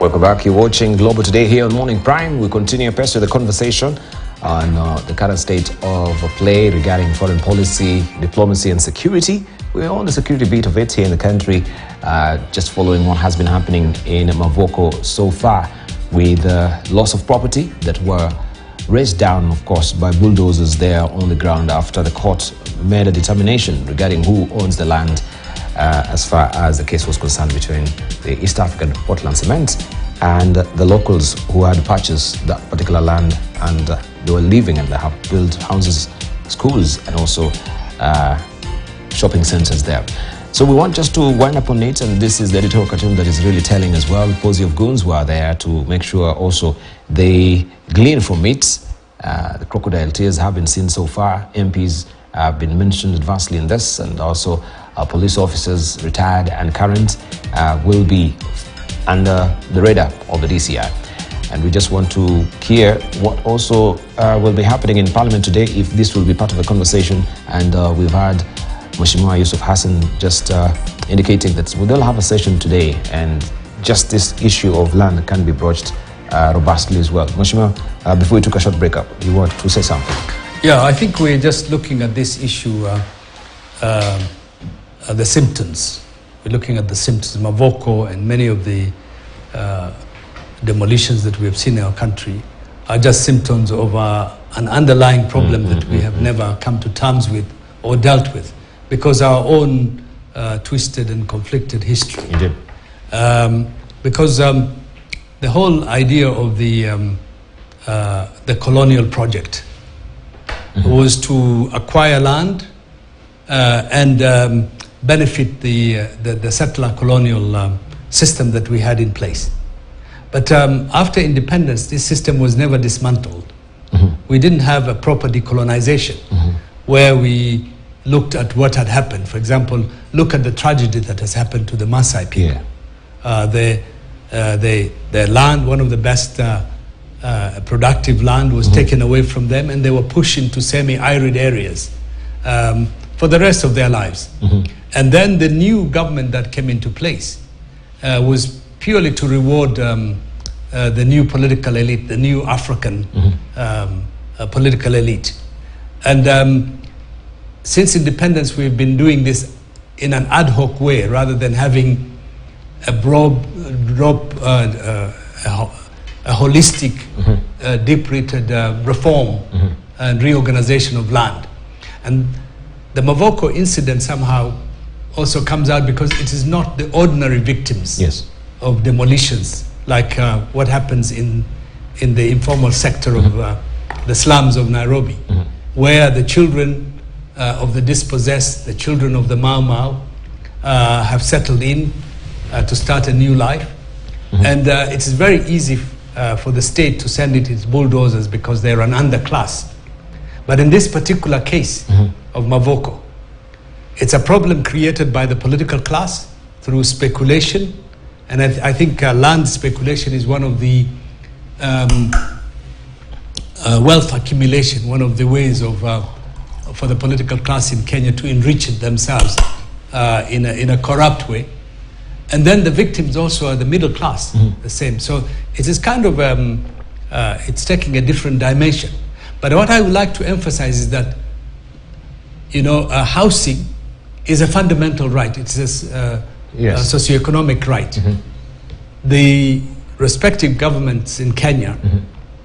Welcome back. You're watching Global Today here on Morning Prime. We continue to the conversation on the current state of play regarding foreign policy, diplomacy and security. We're on the security beat of it here in the country, just following what has been happening in Mavoko so far, with loss of property that were raised down, of course, by bulldozers there on the ground after the court made a determination regarding who owns the land, as far as the case was concerned between the East African Portland Cement and the locals who had purchased that particular land, and they were living and they have built houses, schools and also shopping centers there. So we want just to wind up on it, and this is the editorial cartoon that is really telling as well. Posy of goons were there to make sure also they glean from it. The crocodile tears have been seen so far. MPs have been mentioned adversely in this, and also police officers, retired and current, will be under the radar of the DCI. And we just want to hear what also will be happening in Parliament today, if this will be part of the conversation. And we've had Mheshimiwa Yusuf Hassan just indicating that we'll have a session today, and just this issue of land can be broached robustly as well. Mheshimiwa, before we took a short break up, you want to say something? Yeah, I think we're just looking at this issue, the symptoms. We're looking at the symptoms. Mavoko and many of the demolitions that we have seen in our country are just symptoms of an underlying problem that we have never come to terms with or dealt with, because our own twisted and conflicted history. You did. Because the whole idea of the colonial project was to acquire land and benefit the settler colonial system that we had in place. But after independence, this system was never dismantled. We didn't have a proper decolonization where we looked at what had happened. For example, look at the tragedy that has happened to the Maasai people. Their land, one of the best productive land, was taken away from them, and they were pushed into semi-arid areas for the rest of their lives. And then the new government that came into place was purely to reward the new political elite, the new African political elite. And since independence, we've been doing this in an ad hoc way, rather than having a holistic, deep-rooted reform and reorganization of land. And the Mavoko incident somehow also comes out because it is not the ordinary victims of demolitions, like what happens in the informal sector of the slums of Nairobi, where the children of the dispossessed, the children of the Mau Mau, have settled in to start a new life. And it is very easy for the state to send it its bulldozers because they're an underclass. But in this particular case of Mavoko, it's a problem created by the political class through speculation. And I think land speculation is one of the wealth accumulation, one of the ways of for the political class in Kenya to enrich themselves in a corrupt way. And then the victims also are the middle class, the same. So it is kind of, it's taking a different dimension. But what I would like to emphasize is that, housing is a fundamental right. It's a socioeconomic right. The respective governments in Kenya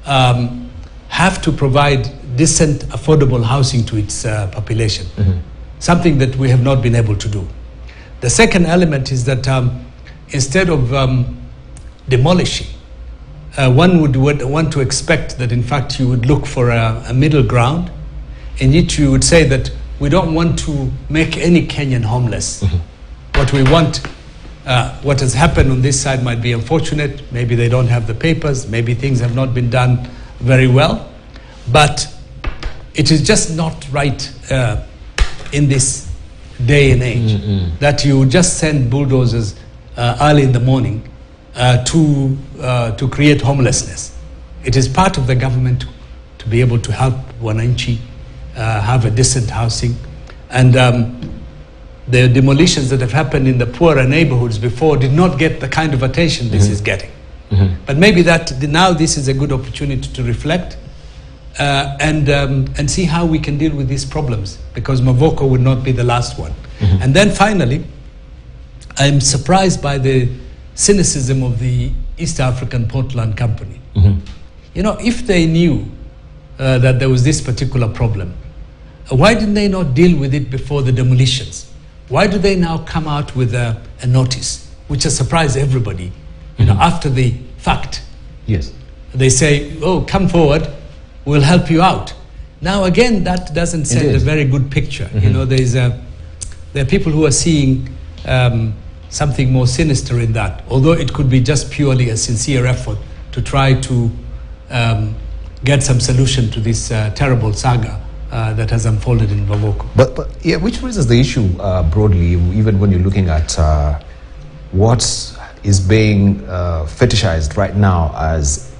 have to provide decent, affordable housing to its population, something that we have not been able to do. The second element is that instead of demolishing, one would want to expect that, in fact, you would look for a middle ground in which you would say that we don't want to make any Kenyan homeless. What we want, what has happened on this side might be unfortunate. Maybe they don't have the papers. Maybe things have not been done very well. But it is just not right in this day and age that you just send bulldozers early in the morning to create homelessness. It is part of the government to be able to help wananchi have a decent housing. And the demolitions that have happened in the poorer neighborhoods before did not get the kind of attention this is getting. But maybe now this is a good opportunity to reflect and see how we can deal with these problems, because Mavoko would not be the last one. And then finally, I'm surprised by the cynicism of the East African Portland Company. You know, if they knew that there was this particular problem, why didn't they not deal with it before the demolitions? Why do they now come out with a notice, which has surprised everybody, you know, after the fact? Yes. They say, oh, come forward, we'll help you out. Now, again, that doesn't send a very good picture. You know, there are people who are seeing something more sinister in that, although it could be just purely a sincere effort to try to get some solution to this terrible saga that has unfolded in Mavoko. But yeah, which raises the issue broadly, even when you're looking at what is being fetishized right now as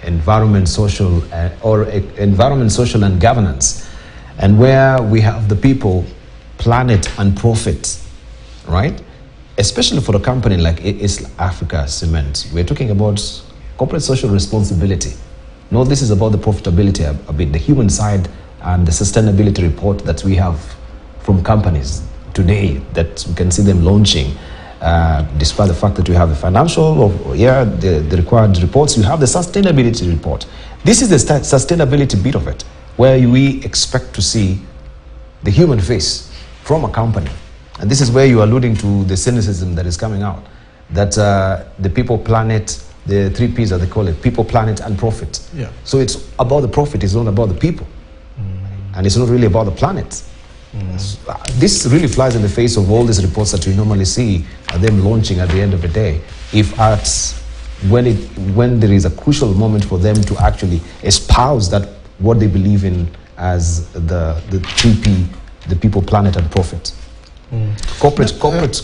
environment, social, and governance, and where we have the people, planet, and profit, right? Especially for a company like East Africa Cement, we're talking about corporate social responsibility. No, this is about the profitability, a bit the human side, and the sustainability report that we have from companies today that we can see them launching, despite the fact that we have the financial, the required reports, you have the sustainability report. This is the sustainability bit of it, where we expect to see the human face from a company. And this is where you are alluding to the cynicism that is coming out, that the people, planet, the 3 Ps as they call it, people, planet, and profit. Yeah. So it's about the profit, it's not about the people. And it's not really about the planet. This really flies in the face of all these reports that we normally see them launching at the end of the day. If when there is a crucial moment for them to actually espouse that what they believe in as the 3P, the people, planet, and profit. Corporate governance.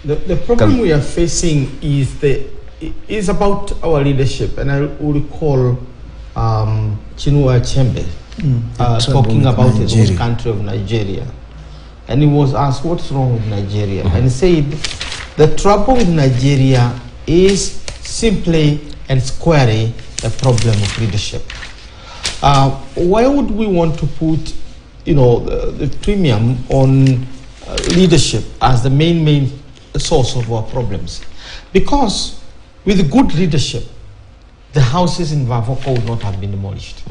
The problem we are facing is about our leadership, and I will recall Chinua Achebe talking about his own country of Nigeria, and he was asked what's wrong with Nigeria, and he said the trouble with Nigeria is simply and squarely a problem of leadership. Why would we want to put the premium on leadership as the main source of our problems? Because with good leadership, the houses in Mavoko would not have been demolished.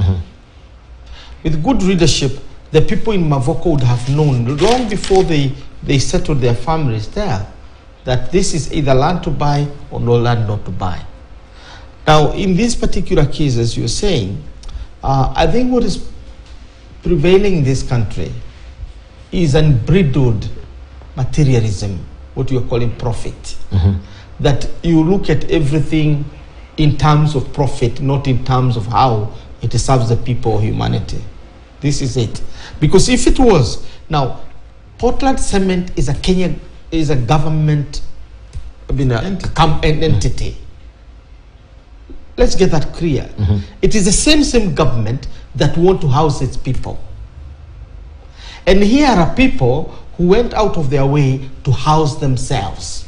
With good leadership, the people in Mavoko would have known long before they settled their families there that this is either land to buy or no land not to buy. Now, in this particular case, as you're saying, I think what is prevailing in this country is unbridled materialism, what you're calling profit. That you look at everything in terms of profit, not in terms of how it serves the people or humanity. This is it. Because if it was, now, Portland Cement is a government, an entity. Let's get that clear. It is the same government that want to house its people. And here are people who went out of their way to house themselves.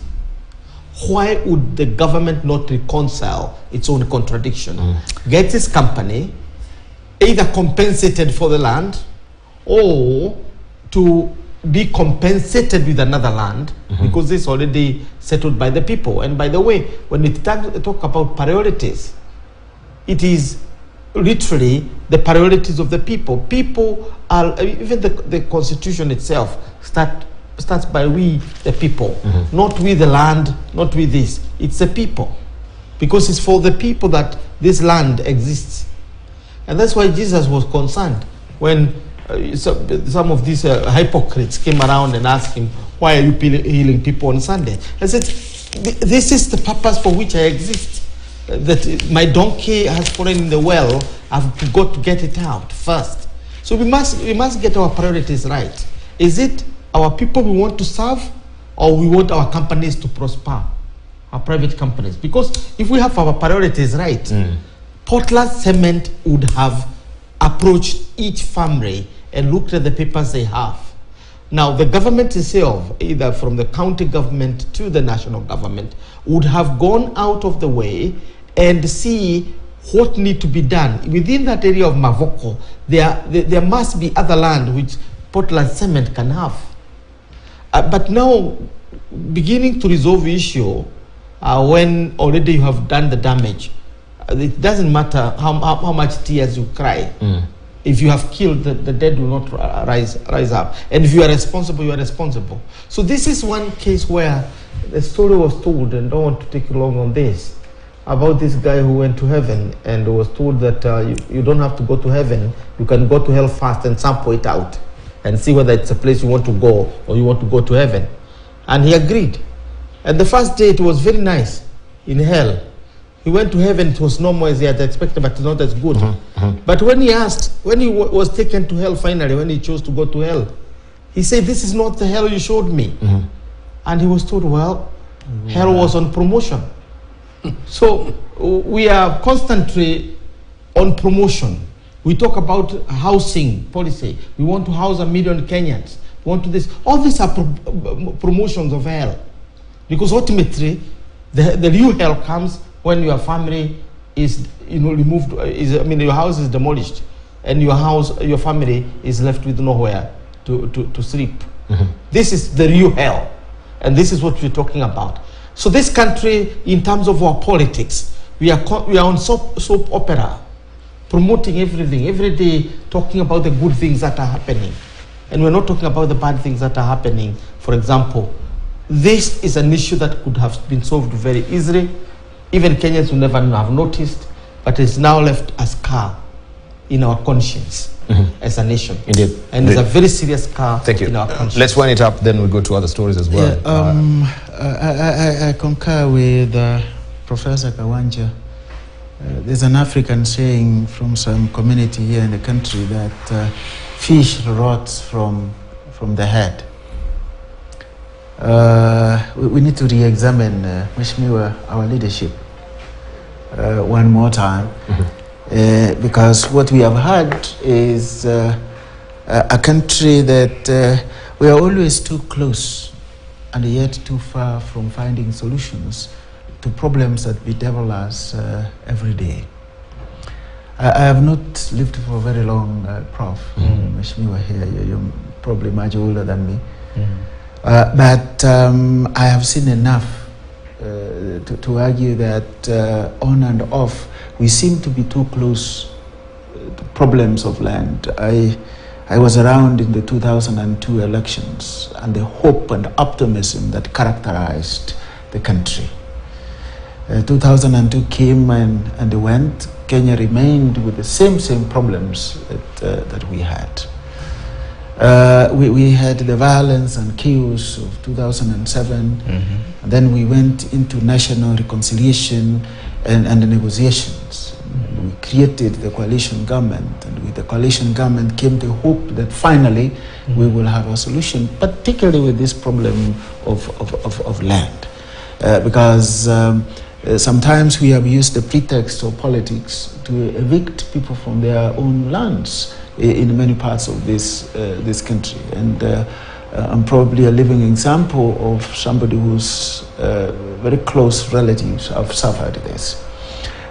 Why would the government not reconcile its own contradiction? Get its company either compensated for the land or to be compensated with another land, because this is already settled by the people. And by the way, when we talk about priorities, it is literally the priorities of the people. People are, even the constitution itself starts by we, the people, not we, the land, not we this. It's the people, because it's for the people that this land exists. And that's why Jesus was concerned when some of these hypocrites came around and asked him, why are you healing people on Sunday? I said, this is the purpose for which I exist. That my donkey has fallen in the well, I've got to get it out first. So we must get our priorities right. Is it our people we want to serve, or we want our companies to prosper, our private companies? Because if we have our priorities right, Portland Cement would have approached each family and looked at the papers they have. Now, the government itself, either from the county government to the national government, would have gone out of the way and see what need to be done. Within that area of Mavoko, there must be other land which Portland Cement can have. But now, beginning to resolve the issue, when already you have done the damage, it doesn't matter how much tears you cry. If you have killed, the dead will not rise up. And if you are responsible, you are responsible. So this is one case where the story was told, and I don't want to take you long on this, about this guy who went to heaven and was told that you don't have to go to heaven, you can go to hell first and sample it out and see whether it's a place you want to go or you want to go to heaven. And he agreed. And the first day it was very nice in hell. He went to heaven, it was normal as he had expected, but not as good. But when he asked, when he was taken to hell finally, when he chose to go to hell, he said, this is not the hell you showed me. And he was told, well, hell was on promotion. So we are constantly on promotion. We talk about housing policy. We want to house 1 million Kenyans. We want to this. All these are promotions of hell. Because ultimately, the real hell comes when your family is removed, your house is demolished, and your family is left with nowhere to sleep. This is the real hell, and this is what we're talking about. So this country, in terms of our politics, we are on soap opera, promoting everything, every day talking about the good things that are happening, and we're not talking about the bad things that are happening. For example, this is an issue that could have been solved very easily. Even Kenyans will never have noticed, but it's now left a scar in our conscience as a nation. Indeed. And it's a very serious scar in our conscience. Let's wind it up, then we'll go to other stories as well. Yeah, I concur with Professor Kawanja. There's an African saying from some community here in the country that fish rots from the head. We need to re-examine our leadership one more time, because what we have had is a country that we are always too close and yet too far from finding solutions to problems that bedevil us every day. I have not lived for very long, Prof. Mheshimiwa here, you're probably much older than me. But I have seen enough to argue that on and off we seem to be too close to problems of land. I was around in the 2002 elections and the hope and optimism that characterized the country. 2002 came and went. Kenya remained with the same problems that we had. We had the violence and chaos of 2007, and then we went into national reconciliation and negotiations. We created the coalition government, and with the coalition government came the hope that finally we will have a solution, particularly with this problem of land. Because sometimes we have used the pretext of politics to evict people from their own lands in many parts of this country, and I'm probably a living example of somebody whose very close relatives have suffered this.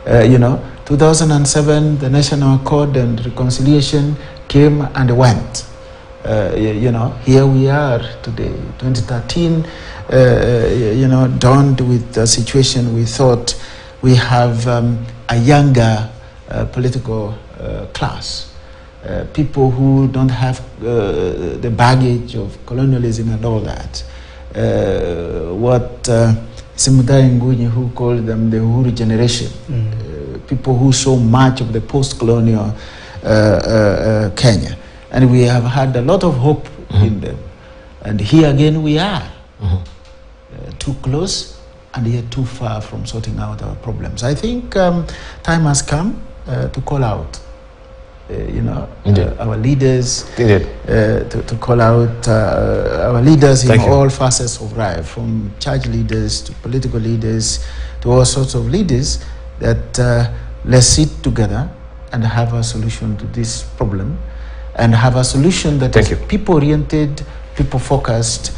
2007, the National Accord and Reconciliation came and went. Here we are today. 2013, dawned with a situation we thought we have a younger political class. People who don't have the baggage of colonialism and all that. What Simudai Ngugi, who called them the Uhuru generation. People who saw much of the post-colonial Kenya. And we have had a lot of hope in them. And here again we are. Too close and yet too far from sorting out our problems. I think time has come to call out our leaders, to call out our leaders in all facets of life, from church leaders to political leaders to all sorts of leaders, that let's sit together and have a solution to this problem, and have a solution that is people-oriented, people-focused,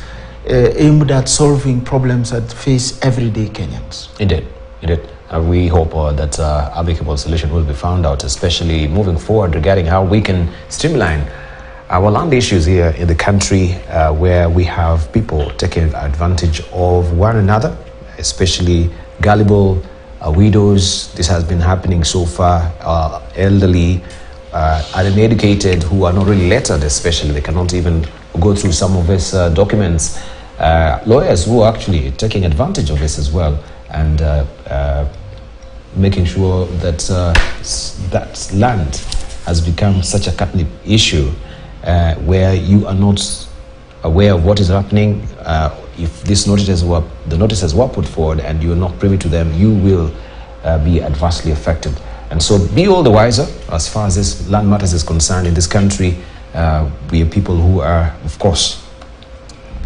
aimed at solving problems that face everyday Kenyans. Indeed, indeed. We hope that amicable solution will be found out, especially moving forward regarding how we can streamline our land issues here in the country, where we have people taking advantage of one another, especially gullible widows. This has been happening so far. Elderly, uneducated, who are not really lettered, especially. They cannot even go through some of these documents. Lawyers who are actually taking advantage of this as well, and making sure that that land has become such a catnip issue, where you are not aware of what is happening. If these notices were put forward and you are not privy to them, you will be adversely affected. And so be all the wiser as far as this land matters is concerned in this country. We are people who are, of course,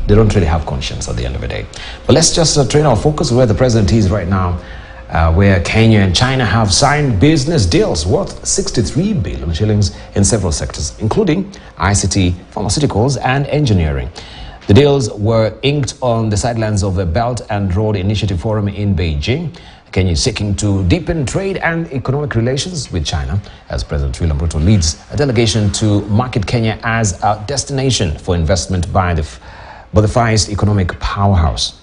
they don't really have conscience at the end of the day. But let's just train our focus where the president is right now, where Kenya and China have signed business deals worth 63 billion shillings in several sectors, including ICT, pharmaceuticals, and engineering. The deals were inked on the sidelines of the Belt and Road Initiative Forum in Beijing. Kenya is seeking to deepen trade and economic relations with China as President William Ruto leads a delegation to market Kenya as a destination for investment by the Far-East economic powerhouse.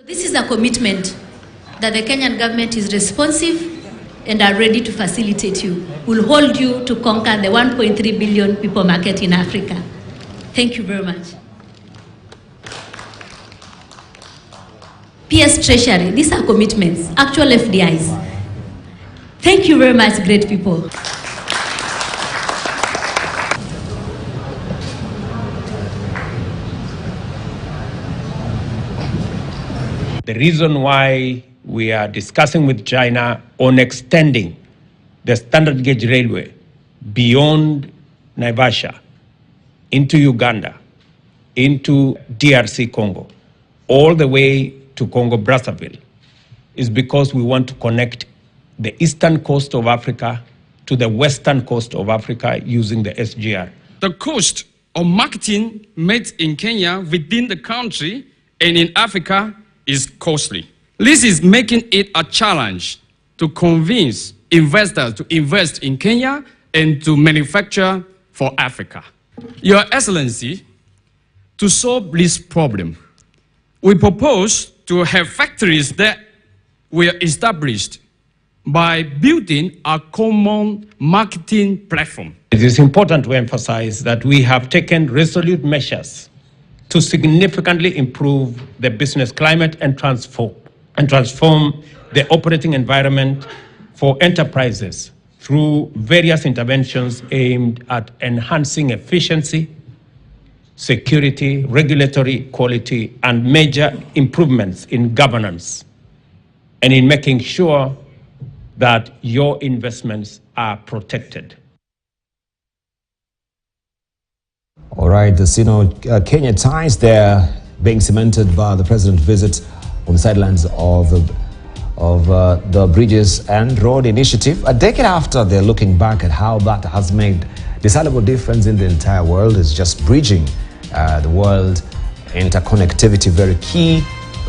This is a commitment that the Kenyan government is responsive and are ready to facilitate you. We'll hold you to conquer the 1.3 billion people market in Africa. Thank you very much. PS Treasury, these are commitments, actual FDIs. Thank you very much, great people. The reason why we are discussing with China on extending the standard gauge railway beyond Naivasha into Uganda, into DRC Congo, all the way to Congo-Brazzaville, is because we want to connect the eastern coast of Africa to the western coast of Africa using the SGR. The cost of marketing made in Kenya within the country and in Africa is costly. This is making it a challenge to convince investors to invest in Kenya and to manufacture for Africa. Your Excellency, to solve this problem, we propose to have factories that were established by building a common marketing platform. It is important to emphasize that we have taken resolute measures to significantly improve the business climate and transform the operating environment for enterprises through various interventions aimed at enhancing efficiency, security, regulatory quality, and major improvements in governance, and in making sure that your investments are protected. All right, the Sino-Kenya ties there being cemented by the president's visit on the sidelines of the Bridges and Road Initiative. A decade after, they're looking back at how that has made discernible difference in the entire world. It's just bridging the world, interconnectivity, very key,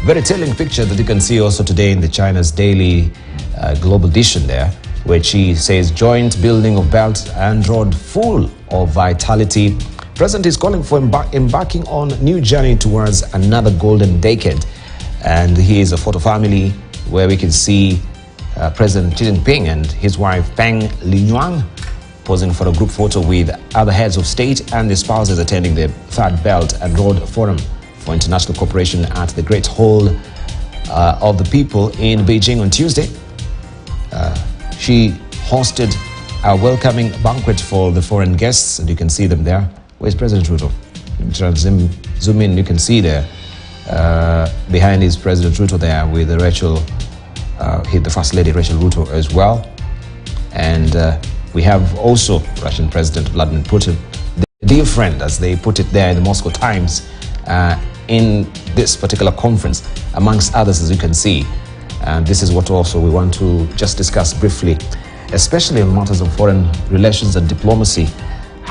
very telling picture that you can see also today in the China's daily global edition there, where she says joint building of Belt and Road full of vitality. President is calling for embarking on a new journey towards another golden decade. And here is a photo family where we can see President Xi Jinping and his wife Peng Liyuan posing for a group photo with other heads of state and their spouses attending the Third Belt and Road Forum for International Cooperation at the Great Hall of the People in Beijing on Tuesday. She hosted a welcoming banquet for the foreign guests, and you can see them there. Where's President Ruto? Zoom in, you can see there. Behind is President Ruto there with the First Lady Rachel Ruto as well. And we have also Russian President Vladimir Putin, the dear friend, as they put it there in the Moscow Times, in this particular conference, amongst others, as you can see. And this is what also we want to just discuss briefly, especially on matters of foreign relations and diplomacy.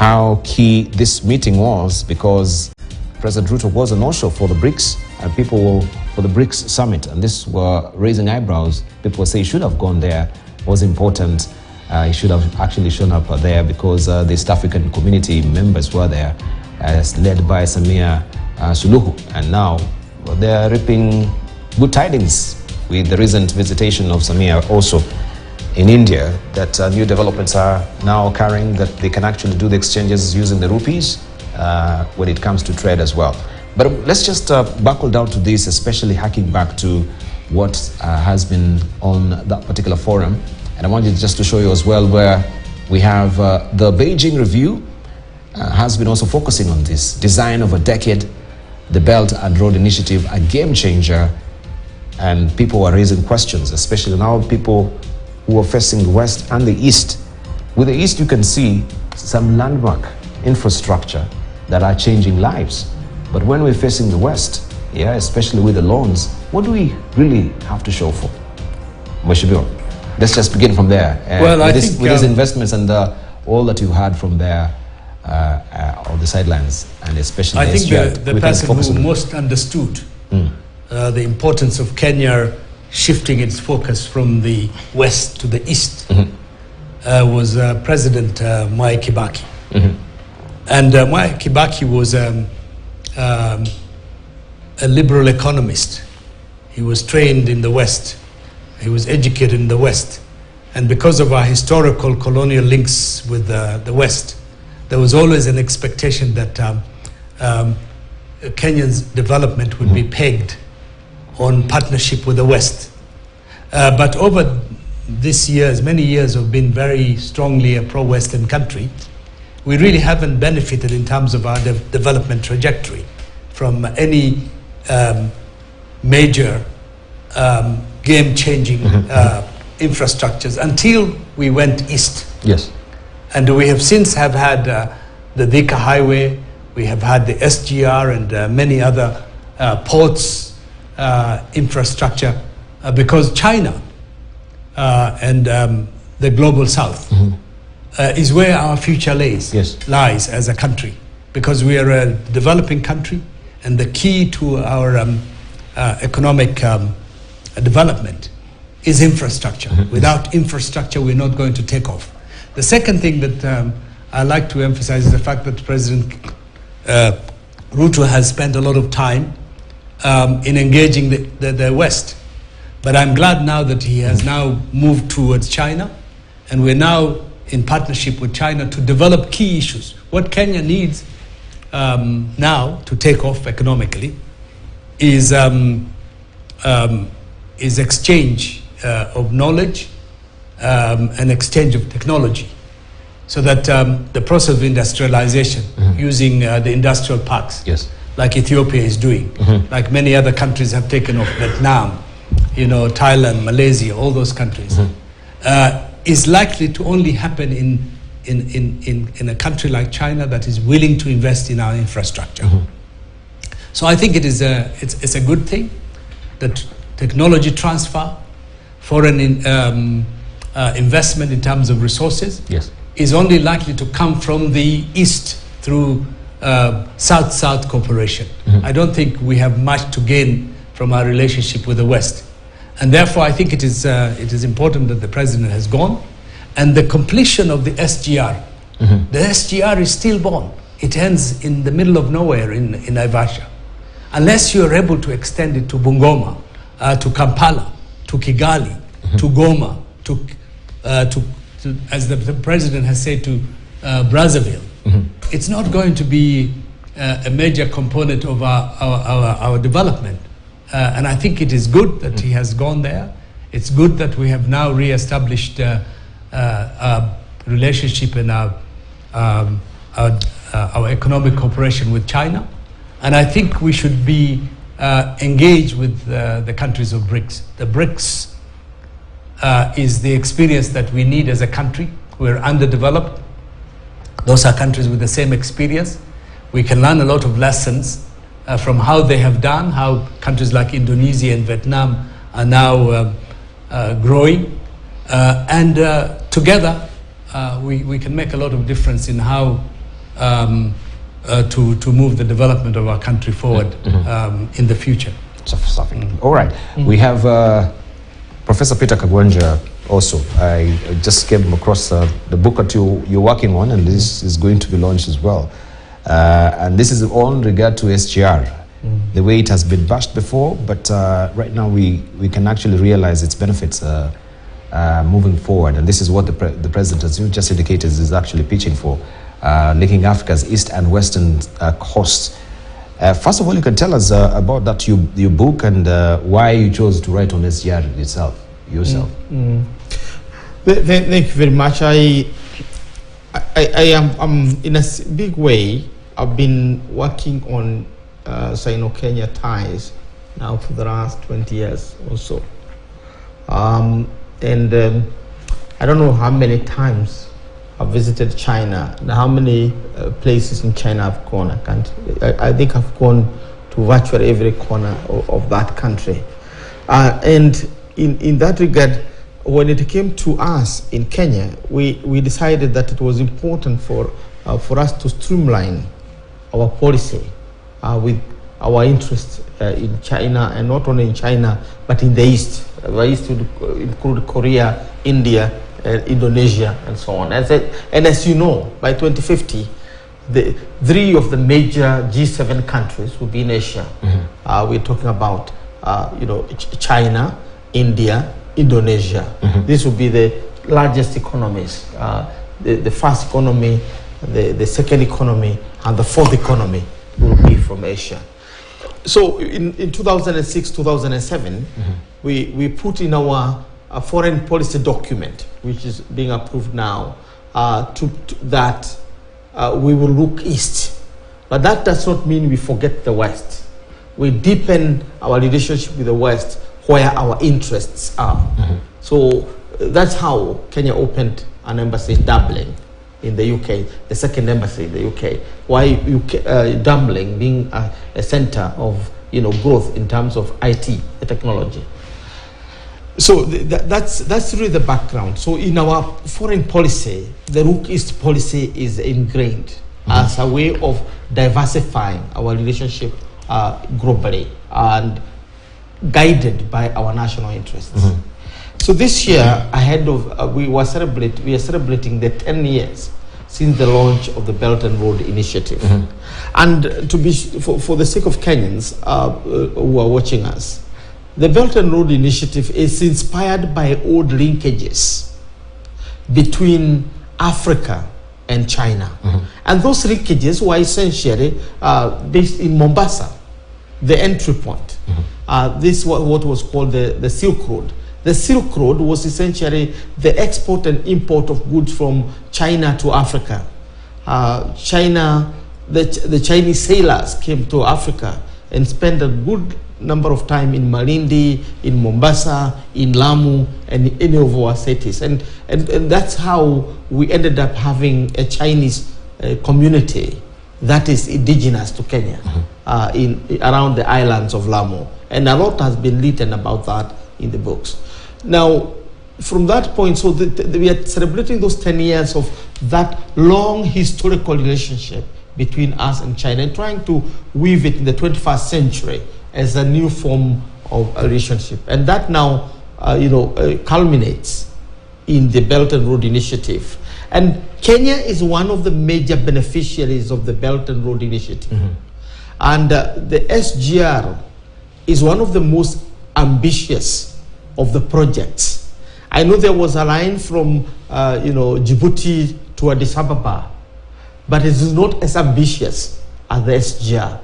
how key this meeting was, because President Ruto was an usher for the BRICS and people for the BRICS summit, and this were raising eyebrows. People were saying he should have gone there, was important. He should have actually shown up there because the East African community members were there, as led by Samia Suluhu, and now they're reaping good tidings with the recent visitation of Samia also in India, that new developments are now occurring, that they can actually do the exchanges using the rupees when it comes to trade as well. But let's just buckle down to this, especially hacking back to what has been on that particular forum. And I wanted just to show you as well where we have the Beijing Review has been also focusing on this. Design of a decade, the Belt and Road Initiative, a game changer, and people are raising questions, especially now people who are facing the West and the East. With the East, you can see some landmark infrastructure that are changing lives. But when we're facing the West, yeah, especially with the loans, what do we really have to show for? Mheshimiwa, let's just begin from there. Well, with these investments and all that you had from there on the sidelines, and especially I think the person who most understood the importance of Kenya shifting its focus from the West to the East was President Mwai Kibaki. And Mwai Kibaki was a liberal economist. He was trained in the West. He was educated in the West. And because of our historical colonial links with the West, there was always an expectation that Kenya's development would be pegged on partnership with the West. But over this years, many years of being very strongly a pro-Western country, we really haven't benefited in terms of our development trajectory from any major game-changing infrastructures until we went east. Yes. And we have since have had the Thika Highway, we have had the SGR and many other ports infrastructure because China and the global south is where our future lies as a country, because we are a developing country, and the key to our economic development is infrastructure. Without infrastructure, we're not going to take off. The second thing that I like to emphasize is the fact that President Ruto has spent a lot of time in engaging the West. But I'm glad now that he has now moved towards China, and we're now in partnership with China to develop key issues. What Kenya needs now to take off economically is exchange of knowledge and exchange of technology, so that the process of industrialization using the industrial parks, like Ethiopia is doing, like many other countries have taken off, Vietnam, you know, Thailand, Malaysia, all those countries, is likely to only happen in a country like China that is willing to invest in our infrastructure. So I think it's a good thing that technology transfer, foreign investment in terms of resources is only likely to come from the East through South-South cooperation. I don't think we have much to gain from our relationship with the West. And therefore, I think it is important that the President has gone. And the completion of the SGR, the SGR is stillborn. It ends in the middle of nowhere in Naivasha. Unless you are able to extend it to Bungoma, to Kampala, to Kigali, to Goma, to as the President has said, to Brazzaville, it's not going to be a major component of our development. And I think it is good that he has gone there. It's good that we have now re-established our relationship and our economic cooperation with China. And I think we should be engaged with the countries of BRICS. The BRICS is the experience that we need as a country. We're underdeveloped. Those are countries with the same experience. We can learn a lot of lessons from how they have done, how countries like Indonesia and Vietnam are now growing. And together, we can make a lot of difference in how to move the development of our country forward in the future. All right. We have Professor Peter Kagwanja also. I just came across the book that you're working on, and this is going to be launched as well. And this is all in regard to SGR, the way it has been bashed before, but right now we can actually realize its benefits moving forward. And this is what the president, as you just indicated, is actually pitching for, linking Africa's east and western coasts. First of all, you can tell us about that your book and why you chose to write on SGR yourself. Thank you very much. I am in a big way. I've been working on Sino-Kenya ties now for the last 20 years or so. I don't know how many times I've visited China and how many places in China I've gone. I think I've gone to virtually every corner of that country. And in that regard, when it came to us in Kenya, we decided that it was important for us to streamline our policy with our interests in China, and not only in China, but in the East. The East would include Korea, India, Indonesia, and so on. And as you know, by 2050, the 3 of the major G7 countries will be in Asia. We're talking about China, India, Indonesia. This will be the largest economies. The first economy, the second economy, and the fourth economy will be from Asia. So in 2006, 2007, we put in our foreign policy document, which is being approved now, that we will look east. But that does not mean we forget the West. We deepen our relationship with the West where our interests are. So that's how Kenya opened an embassy in Dublin in the UK, the second embassy in the UK. Why Dublin being a center of growth in terms of IT, technology. So that's really the background. So in our foreign policy, the Look East policy is ingrained as a way of diversifying our relationship globally and guided by our national interests. So this year, ahead of we are celebrating the 10 years since the launch of the Belt and Road Initiative. And for the sake of Kenyans who are watching us, the Belt and Road Initiative is inspired by old linkages between Africa and China. And those linkages were essentially based in Mombasa, the entry point. This was what was called the Silk Road. The Silk Road was essentially the export and import of goods from China to Africa. The Chinese sailors came to Africa and spent a good number of time in Malindi, in Mombasa, in Lamu, and any of our cities. And that's how we ended up having a Chinese community that is indigenous to Kenya around the islands of Lamu. And a lot has been written about that in the books. Now, from that point, so we are celebrating those 10 years of that long historical relationship between us and China, and trying to weave it in the 21st century as a new form of a relationship. And that now, culminates in the Belt and Road Initiative. And Kenya is one of the major beneficiaries of the Belt and Road Initiative. And the SGR is one of the most ambitious of the projects. I know there was a line from Djibouti to Addis Ababa, but it is not as ambitious as the SGR.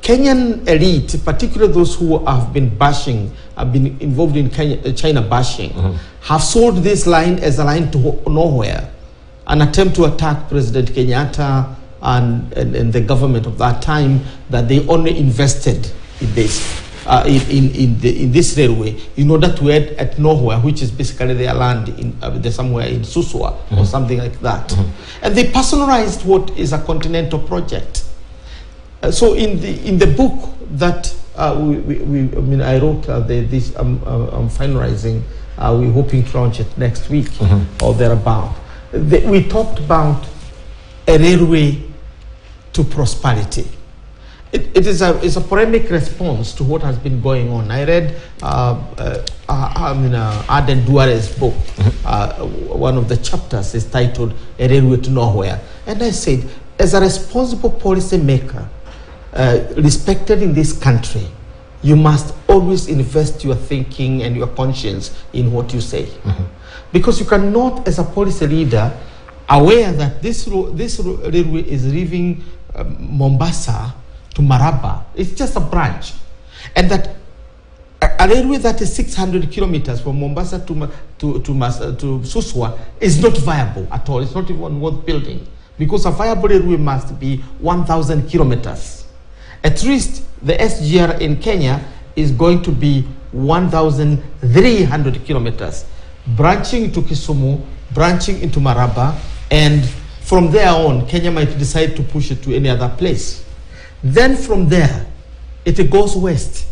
Kenyan elite, particularly those who have been involved in China bashing, have sold this line as a line to nowhere, an attempt to attack President Kenyatta and the government of that time, that they only invested in this. In this railway in order to add at nowhere, which is basically their land somewhere in Suswa or something like that. And they personalized what is a continental project. So in the book that I wrote, I'm finalizing. We're hoping to launch it next week or thereabout. We talked about a railway to prosperity. It's a polemic response to what has been going on. I read Aden Duare's book. One of the chapters is titled A Railway to Nowhere. And I said, as a responsible policy maker, respected in this country, you must always invest your thinking and your conscience in what you say. Because you cannot, as a policy leader, aware that this railway is leaving Mombasa to Maraba. It's just a branch. And that a railway that is 600 kilometers from Mombasa to Suswa is not viable at all. It's not even worth building. Because a viable railway must be 1,000 kilometers. At least the SGR in Kenya is going to be 1,300 kilometers, branching to Kisumu, branching into Maraba, and from there on, Kenya might decide to push it to any other place. Then from there, it goes west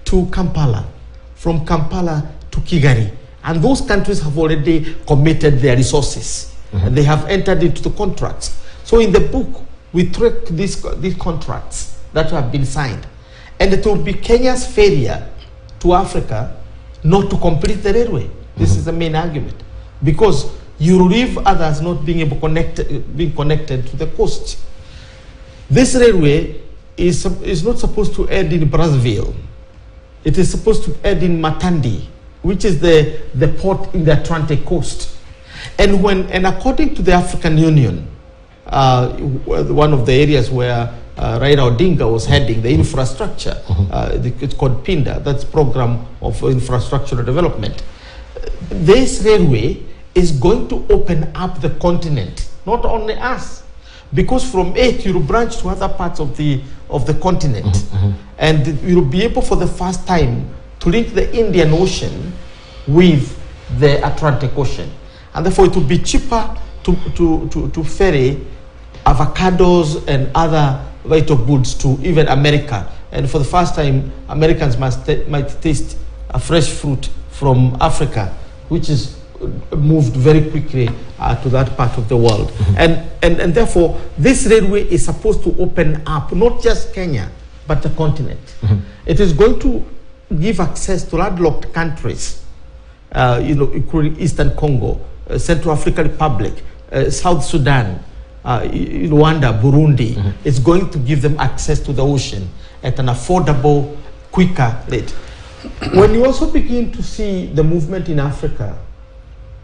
to Kampala, from Kampala to Kigali. And those countries have already committed their resources. And they have entered into the contracts. So in the book, we track these contracts that have been signed. And it will be Kenya's failure to Africa not to complete the railway. This is the main argument. Because you leave others not being connected to the coast. This railway is not supposed to end in Brazzaville. It is supposed to end in Matandi, which is the port in the Atlantic coast. And according to the African Union, one of the areas where Raila Odinga was heading, the infrastructure, it's called PINDA, that's Program of Infrastructural Development. This railway is going to open up the continent, not only us, because from it you will branch to other parts of the continent, and you will be able for the first time to link the Indian Ocean with the Atlantic Ocean, and therefore it will be cheaper to ferry avocados and other vital goods to even America, and for the first time Americans might taste a fresh fruit from Africa, which is moved very quickly to that part of the world. And therefore, this railway is supposed to open up not just Kenya, but the continent. It is going to give access to landlocked countries, including Eastern Congo, Central African Republic, South Sudan, Rwanda, Burundi. It's going to give them access to the ocean at an affordable, quicker rate. When you also begin to see the movement in Africa,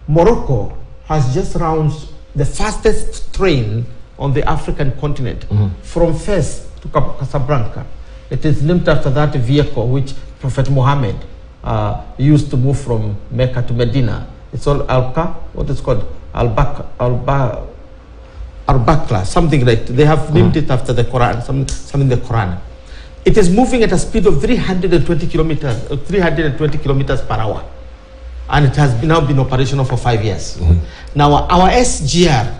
Morocco has just launched the fastest train on the African continent from Fez to Casablanca. It is named after that vehicle which Prophet Muhammad used to move from Mecca to Medina. It's all Al-Bakla, something like that. They have named it after the Quran, something in the Quran. It is moving at a speed of 320 kilometers per hour. And it has now been operational for 5 years. Now our SGR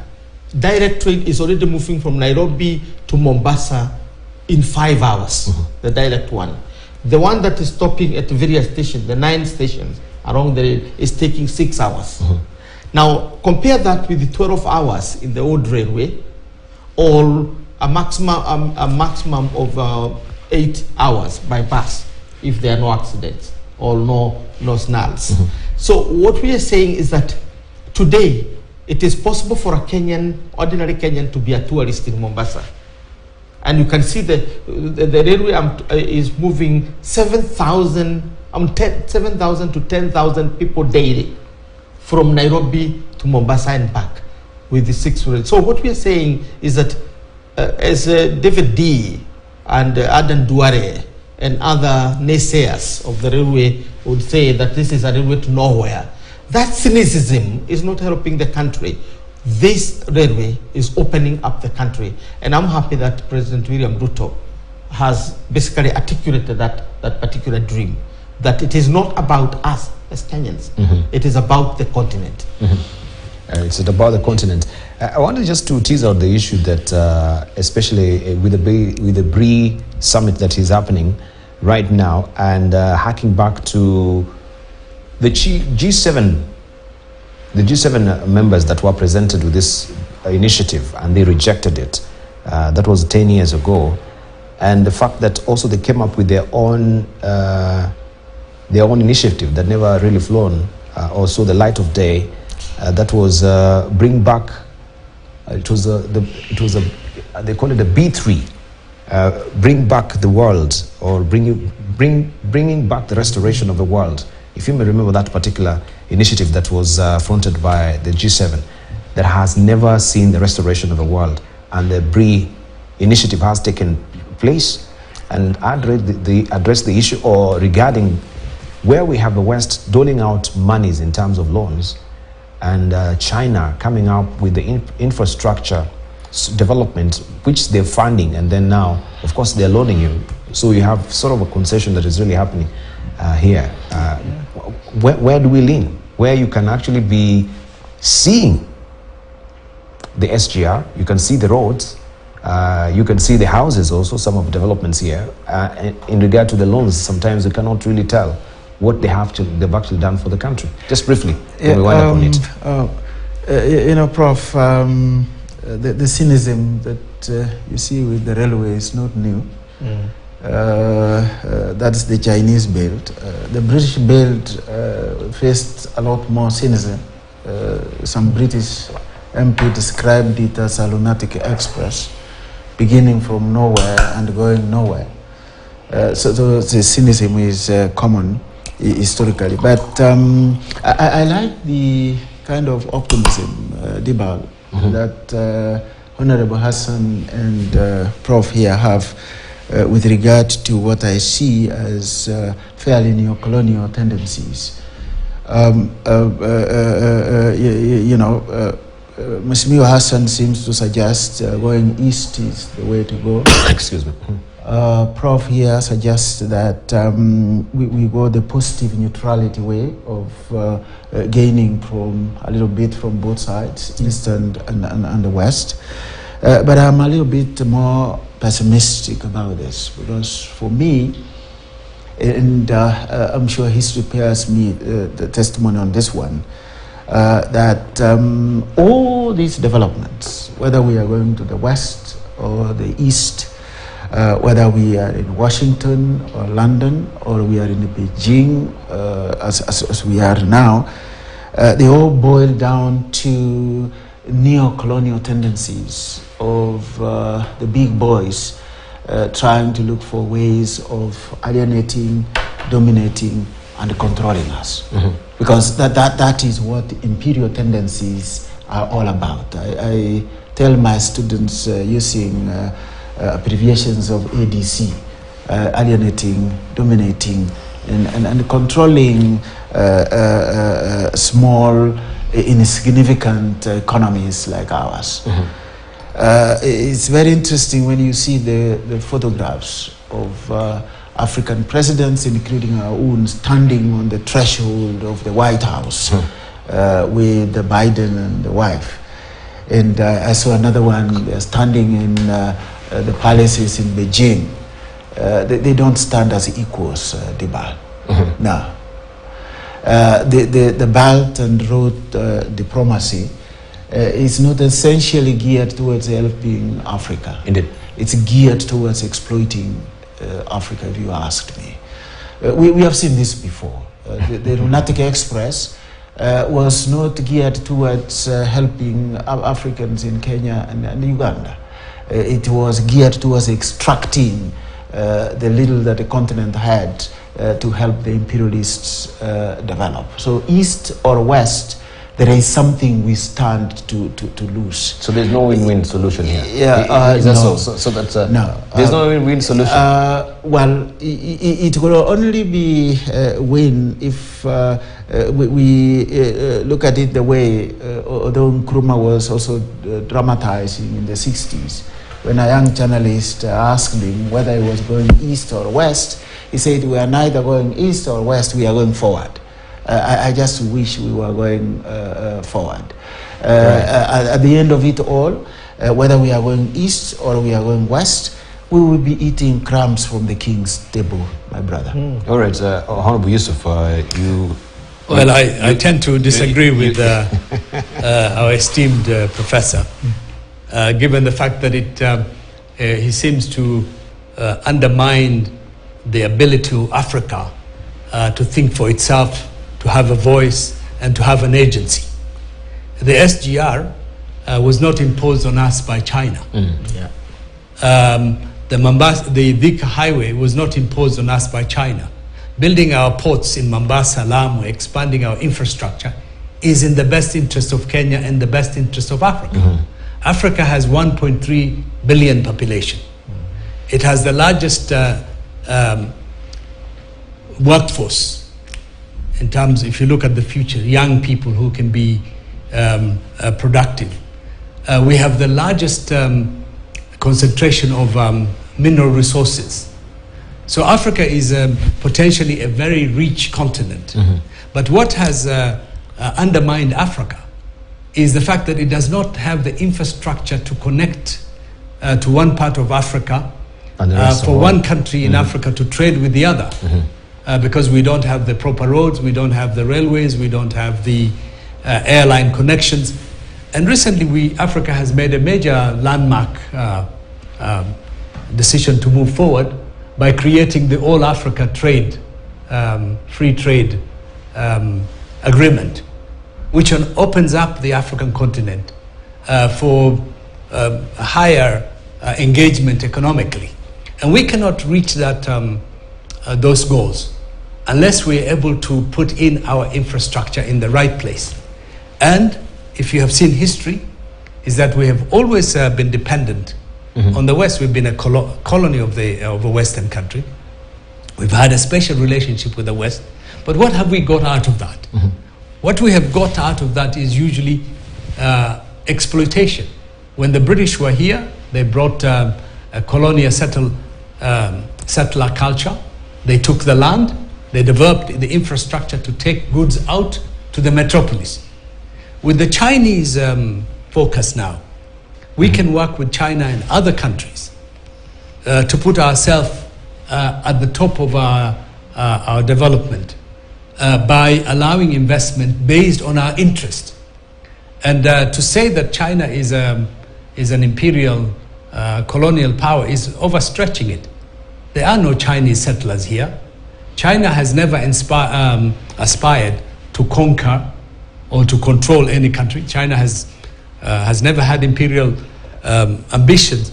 direct train is already moving from Nairobi to Mombasa in 5 hours, the direct one. The one that is stopping at various stations, the 9 stations along the is taking 6 hours. Now compare that with the 12 hours in the old railway, or a maximum of 8 hours by bus if there are no accidents or no snarls. So what we are saying is that today it is possible for a ordinary Kenyan to be a tourist in Mombasa. And you can see the railway is moving 7,000 to 10,000 people daily from Nairobi to Mombasa and back with the 6 rail. So what we are saying is that as David D. and Aden Duare and other naysayers of the railway would say that this is a railway to nowhere, that cynicism is not helping the country. This railway is opening up the country. And I'm happy that President William Ruto has basically articulated that particular dream, that it is not about us as Kenyans, it is about the continent. It's about the continent. I wanted just to tease out the issue that, especially with the BRI summit that is happening right now, and harking back to the G7 members that were presented with this initiative and they rejected it. That was 10 years ago. And the fact that also they came up with their own initiative that never really flown or saw the light of day. That was bring back. They call it the B3, bring back the world, or bringing back the restoration of the world. If you may remember that particular initiative that was fronted by the G7, that has never seen the restoration of the world, and the BRI initiative has taken place and address the issue or regarding where we have the West doling out monies in terms of loans, and China coming up with the infrastructure development which they're funding, and then now of course they're loaning you, so you have sort of a concession that is really happening here. Where do we lean? Where you can actually be seeing the SGR, you can see the roads, you can see the houses also, some of the developments here. In regard to the loans, sometimes you cannot really tell what they've actually done for the country. Just briefly, we wind up on it. You know, Prof, the cynicism that you see with the railway is not new. That's the Chinese build. The British build faced a lot more cynicism. Some British MP described it as a lunatic express, beginning from nowhere and going nowhere. So the cynicism is common historically. But I like the kind of optimism, Dibal, that Honorable Hassan and Prof here have with regard to what I see as fairly neo-colonial tendencies. You know, Mheshimiwa Hassan seems to suggest going east is the way to go. Excuse me. Prof here suggests that we go the positive neutrality way of gaining from a little bit from both sides, east and the west. But I'm a little bit more pessimistic about this, because for me, and I'm sure history bears me the testimony on this one, that all these developments, whether we are going to the west or the east, whether we are in Washington or London or we are in Beijing, as we are now, they all boil down to neo-colonial tendencies of the big boys trying to look for ways of alienating, dominating, and controlling us. Because that is what imperial tendencies are all about. I tell my students using abbreviations of ADC, alienating, dominating, and controlling small, insignificant economies like ours. It's very interesting when you see the photographs of African presidents, including our own, standing on the threshold of the White House with Biden and the wife. And I saw another one standing in the palaces in Beijing. They don't stand as equals, Dibal. No. The Belt and Road diplomacy is not essentially geared towards helping Africa. Indeed. It's geared towards exploiting Africa, if you asked me. We have seen this before. The Lunatic Express was not geared towards helping Africans in Kenya and Uganda. It was geared towards extracting the little that the continent had to help the imperialists develop. So east or west, there is something we stand to lose. So there's no win-win solution here? Yeah, no. So that's no. There's no win-win solution? Well, it will only be a win if we look at it the way, although Nkrumah was also dramatizing in the 60s. When a young journalist asked him whether he was going east or west, he said, we are neither going east or west, we are going forward. I just wish we were going forward. At the end of it all, whether we are going east or we are going west, we will be eating crumbs from the king's table, my brother. All right, Honorable Yusuf, you... Well, I tend to disagree with our esteemed professor. given the fact that he seems to undermine the ability of Africa to think for itself, to have a voice, and to have an agency. The SGR was not imposed on us by China. The Thika Highway was not imposed on us by China. Building our ports in Mombasa, Lamu, expanding our infrastructure is in the best interest of Kenya and the best interest of Africa. Africa has 1.3 billion population. It has the largest workforce in terms, if you look at the future, young people who can be productive. We have the largest concentration of mineral resources. So Africa is potentially a very rich continent. But what has undermined Africa is the fact that it does not have the infrastructure to connect to one part of Africa for one country in Africa to trade with the other. Because we don't have the proper roads, we don't have the railways, we don't have the airline connections. And recently Africa has made a major landmark decision to move forward by creating the All Africa Trade, Free Trade Agreement, which opens up the African continent for higher engagement economically. And we cannot reach those goals unless we're able to put in our infrastructure in the right place. And if you have seen history, is that we have always been dependent on the West. We've been a colony of a Western country. We've had a special relationship with the West. But what have we got out of that? What we have got out of that is usually exploitation. When the British were here, they brought a colonial settler culture. They took the land, they developed the infrastructure to take goods out to the metropolis. With the Chinese focus now, we can work with China and other countries to put ourselves at the top of our development by allowing investment based on our interest. And to say that China is an imperial colonial power is overstretching it. There are no Chinese settlers here. China has never aspired to conquer or to control any country. China has never had imperial ambitions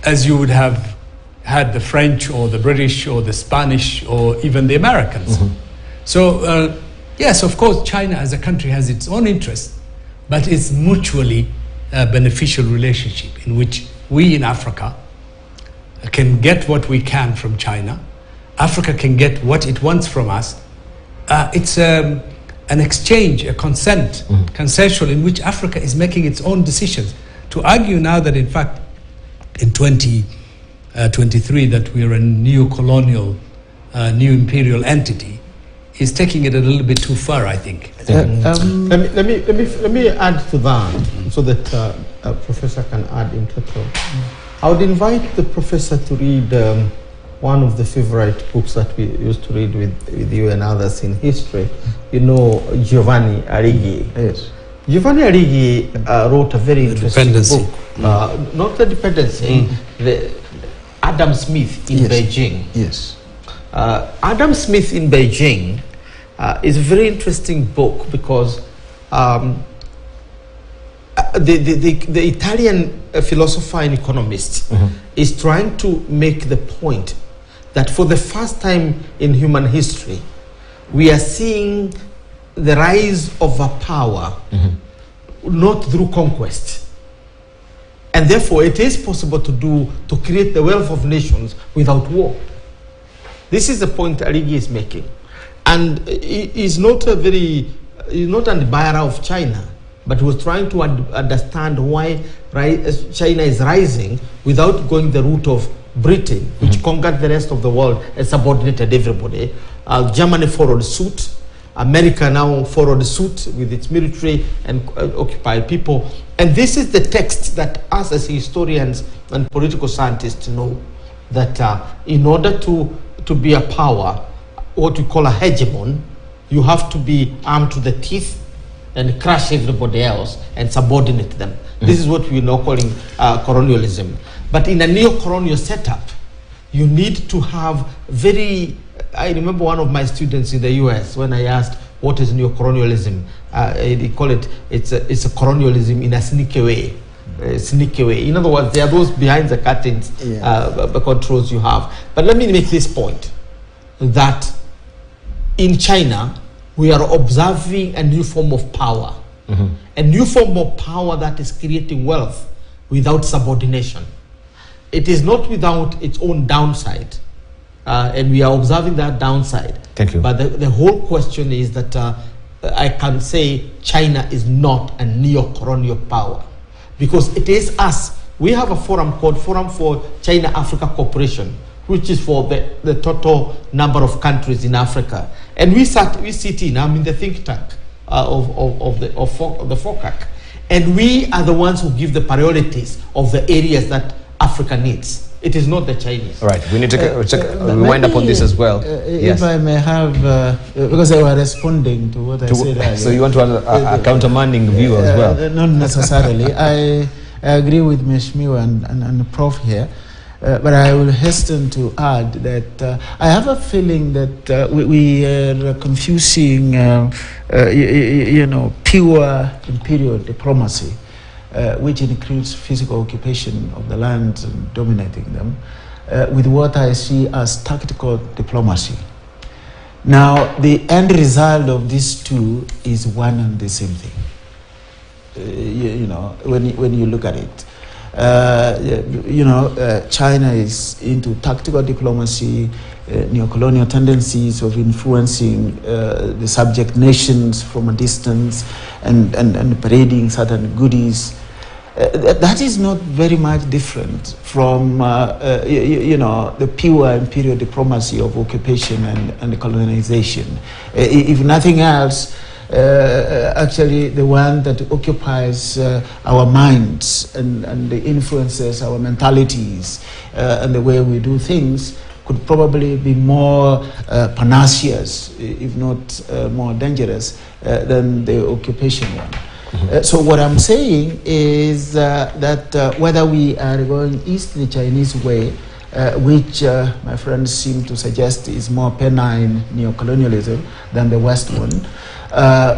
as you would have had the French or the British or the Spanish or even the Americans. So yes, of course, China as a country has its own interests, but it's mutually beneficial relationship in which we in Africa can get what we can from China. Africa can get what it wants from us. It's an exchange, a consensual in which Africa is making its own decisions. To argue now that in fact in 2023 that we're a new colonial, new imperial entity is taking it a little bit too far, I think. Let me add to that so that Professor can add into it. I would invite the professor to read one of the favorite books that we used to read with you and others in history. You know, Giovanni Arrighi. Yes. Giovanni Arrighi wrote a very interesting book. Not the dependency, the Adam Smith in Beijing. Yes. Adam Smith in Beijing is a very interesting book because the Italian philosopher and economist is trying to make the point that for the first time in human history, we are seeing the rise of a power not through conquest. And therefore, it is possible to create the wealth of nations without war. This is the point Arrighi is making. And he's not an buyer of China, but he was trying to understand why China is rising without going the route of Britain, which conquered the rest of the world and subordinated everybody. Germany followed suit. America now followed suit with its military and occupied people. And this is the text that us as historians and political scientists know, that in order to be a power, what we call a hegemon, you have to be armed to the teeth and crush everybody else and subordinate them. This is what we're now calling colonialism. But in a neo-colonial setup, you need to have I remember one of my students in the US, when I asked, what is neo-colonialism? They call it's a colonialism in a sneaky way. In other words, there are those behind the curtains controls you have. But let me make this point, that in China, we are observing a new form of power. A new form of power that is creating wealth without subordination. It is not without its own downside. And we are observing that downside. Thank you. But the whole question is that I can say China is not a neo-colonial power, because it is us. We have a forum called Forum for China-Africa Cooperation, which is for the total number of countries in Africa. And we sit in, I'm in the think tank of the FOCAC. And we are the ones who give the priorities of the areas that Africa needs. It is not the Chinese. All right, we need to wind up on this as well. If I may have, because I was responding to what I said earlier. So you want to have a countermanding view as well? Not necessarily. I agree with Mheshimiwa and Prof here, but I will hasten to add that I have a feeling that we are confusing, pure imperial diplomacy, which includes physical occupation of the lands and dominating them, with what I see as tactical diplomacy. Now, the end result of these two is one and the same thing. When you look at it, China is into tactical diplomacy, neo-colonial tendencies of influencing the subject nations from a distance and parading certain goodies. That is not very much different from the pure imperial diplomacy of occupation and colonization. If nothing else, actually the one that occupies our minds and influences our mentalities and the way we do things could probably be more pernicious, if not more dangerous, than the occupation one. So what I'm saying is that whether we are going east the Chinese way, which my friends seem to suggest is more penile neo-colonialism than the West one,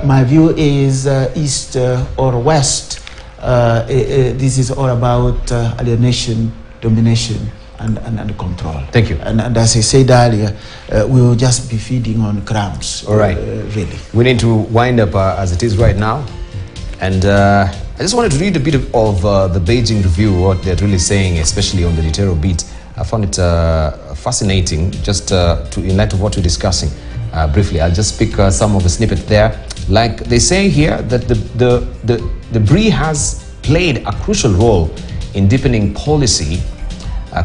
my view is east or west. This is all about alienation, domination, and control. Thank you. And as I said earlier, we will just be feeding on crumbs. All right. Really. We need to wind up as it is right now. And I just wanted to read a bit of the Beijing Review, what they're really saying, especially on the Litero beat. I found it fascinating, just in light of what we're discussing. Briefly, I'll just pick some of the snippets there. Like they say here that the BRI has played a crucial role in deepening policy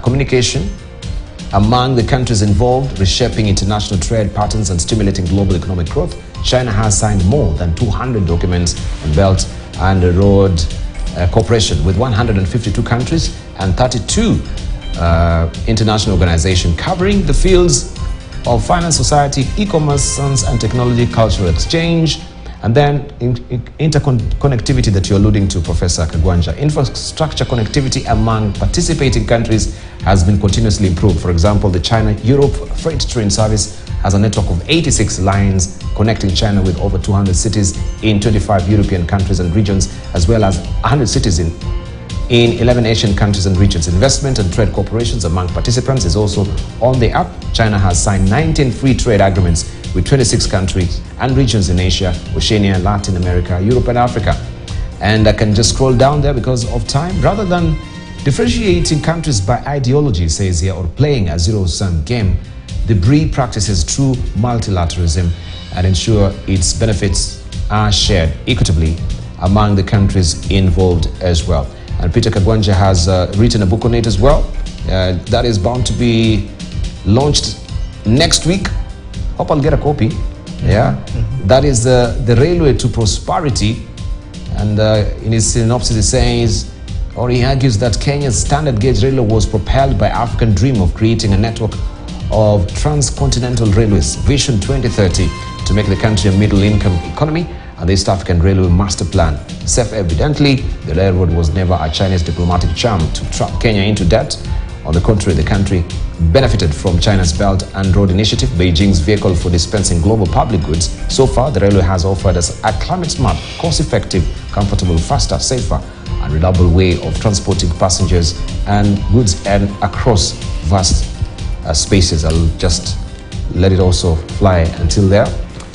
communication among the countries involved, reshaping international trade patterns and stimulating global economic growth. China has signed more than 200 documents on Belt and Road cooperation with 152 countries and 32 international organizations covering the fields of finance, society, e-commerce, science and technology, cultural exchange, and then interconnectivity that you're alluding to, Professor Kagwanja. Infrastructure connectivity among participating countries has been continuously improved. For example, the China-Europe freight train service has a network of 86 lines connecting China with over 200 cities in 25 European countries and regions, as well as 100 cities in 11 Asian countries and regions. Investment and trade corporations among participants is also on the up. China has signed 19 free trade agreements with 26 countries and regions in Asia, Oceania, Latin America, Europe and Africa. And I can just scroll down there because of time. Rather than differentiating countries by ideology, says here, or playing a zero-sum game, the BRI practices true multilateralism and ensure its benefits are shared equitably among the countries involved as well. And Peter Kagwanja has written a book on it as well. That is bound to be launched next week. Hope I'll get a copy. Yeah, that is the railway to prosperity. And in his synopsis, he says, or he argues that Kenya's standard gauge railway was propelled by African dream of creating a network of transcontinental railways, Vision 2030, to make the country a middle-income economy and the East African Railway Master Plan. Self-evidently, the railroad was never a Chinese diplomatic charm to trap Kenya into debt. On the contrary, the country benefited from China's Belt and Road Initiative, Beijing's vehicle for dispensing global public goods. So far, the railway has offered us a climate-smart, cost-effective, comfortable, faster, safer, and reliable way of transporting passengers and goods and across vast spaces. I'll just let it also fly until there.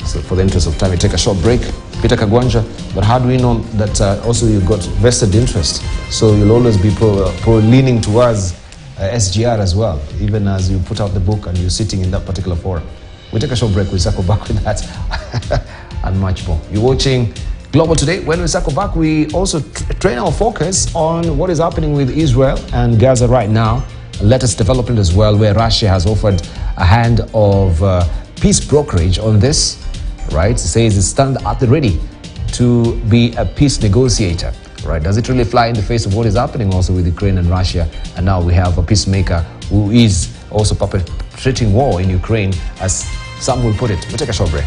So for the interest of time, we take a short break. Peter Kagwanja, but how do we know that also you've got vested interest? So you'll always be leaning towards SGR as well, even as you put out the book and you're sitting in that particular forum. We take a short break, we circle back with that and much more. You're watching Global Today. When we circle back, we also train our focus on what is happening with Israel and Gaza right now. Latest development as well, where Russia has offered a hand of peace brokerage on this, right? It says it stands at the ready to be a peace negotiator, right? Does it really fly in the face of what is happening also with Ukraine and Russia? And now we have a peacemaker who is also perpetrating war in Ukraine, as some will put it. We'll take a short break.